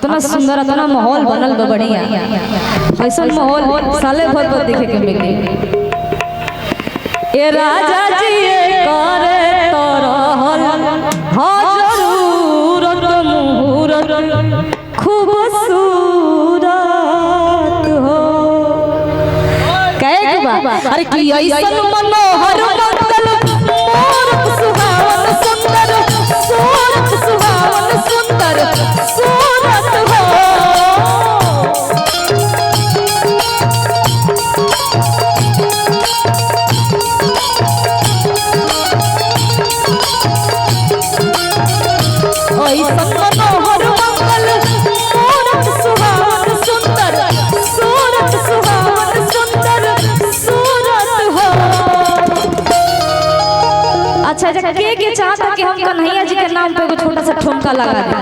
इतना सुंदर इतना माहौल बनल बा बढ़िया। ऐसा माहौल साले भर पर देखे के मिली। ए राजा जी करे तो रहल हा जरूरत मुहूर्त खूबसूरत हो। कहे बा अरे कि ऐसन मनोहर मंगल मोर सुहावन सुंदर सूरत सुहावन सुंदर सूरत हो। ऐसन मनोहर मंगल मोर सुहावन सुंदर सूरत सुहावन सुंदर सूरत हो। अच्छा के चाहता कि हम कन्हैया जी के नाम पे एगो छोटा सा ठुमका लगा दे।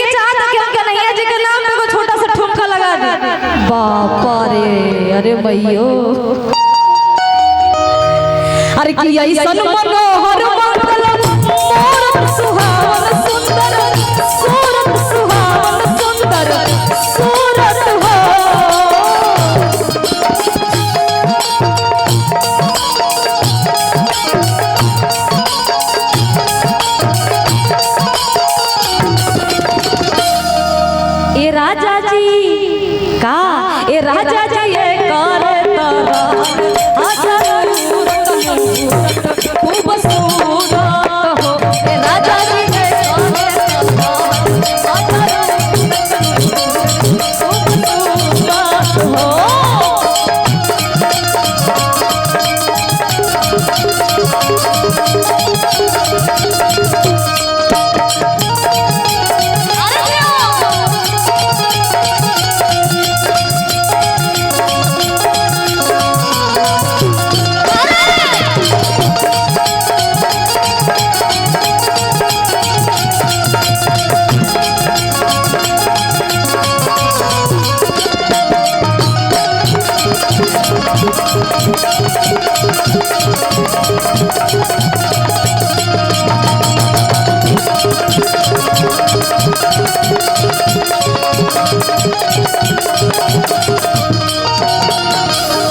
के चाहता कि हम कन्हैया जी के नाम पे एगो छोटा सा ठुमका लगा दे। बापा रे अरे भैयो अरे कि ऐसन मनोहर मंगल मोर सुहावन सुंदर सूरत सुहावन सुंदर सूरत हो। ए राजा जी का ए राजा जी ये करे तारा खूबसूरत हो। ए राजा जी ये खूबसूरत हो।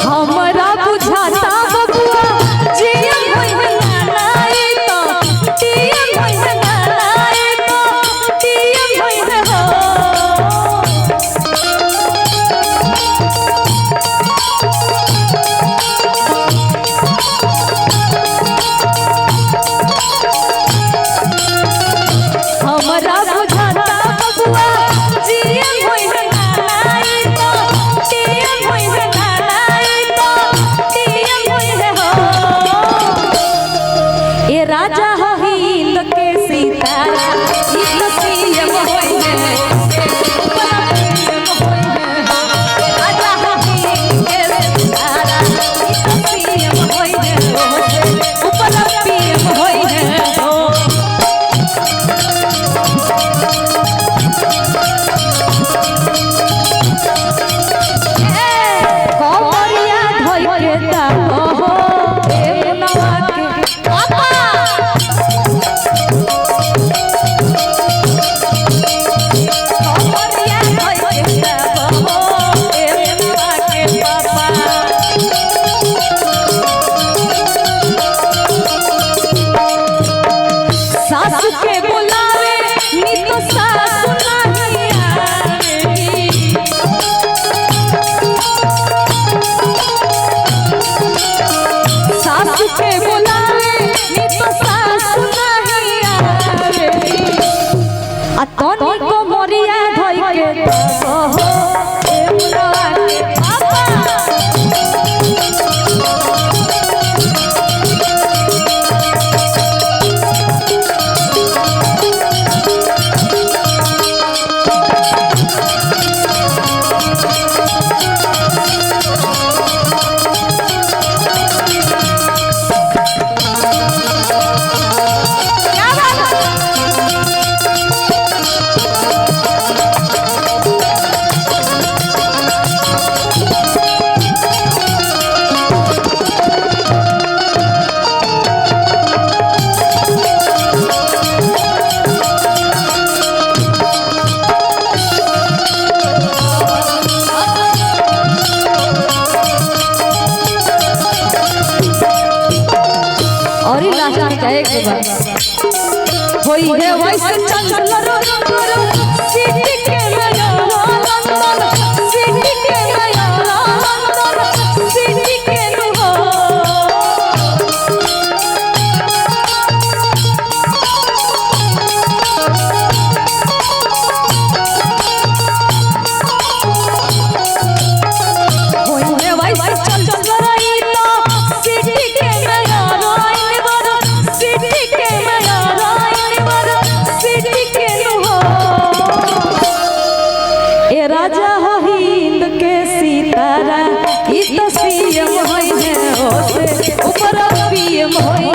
हमरा बुझाता बबुआ जियन होई नानाई तो टियन होई नानाई तो टियन होई हो। हमरा बुझाता बबुआ जियन होई नानाई तो टियन होई नानाई तो टियन होई हो। ए राजा हो हिंद के सितारा ई तो सीएम होई है। राजा हो हिंद के सितारा ई तो सीएम होई है। ऊपर पीएम होई है। कमरिया धोई के ताको हो ए मनवा के पापा। कमरिया धोई के ताको हो ए मनवा के पापा। सासु के बुलावे नी तो सासु नहीं आवेगी। सासु के बुलावे नी तो सासु नहीं आवेगी। आ तनी को मोरिया धोई के ताको हो ए मनवा के पापा। होई है वैसे चंचल सिटी के नया लंदन सिटी के नया लंदन सिटी के नु होई है वैसे चंचल सिटी के नया लंदन सिटी के नया ए राजा हिंद के सितारा ई तो सीएम होई है ऊपर पीएम होई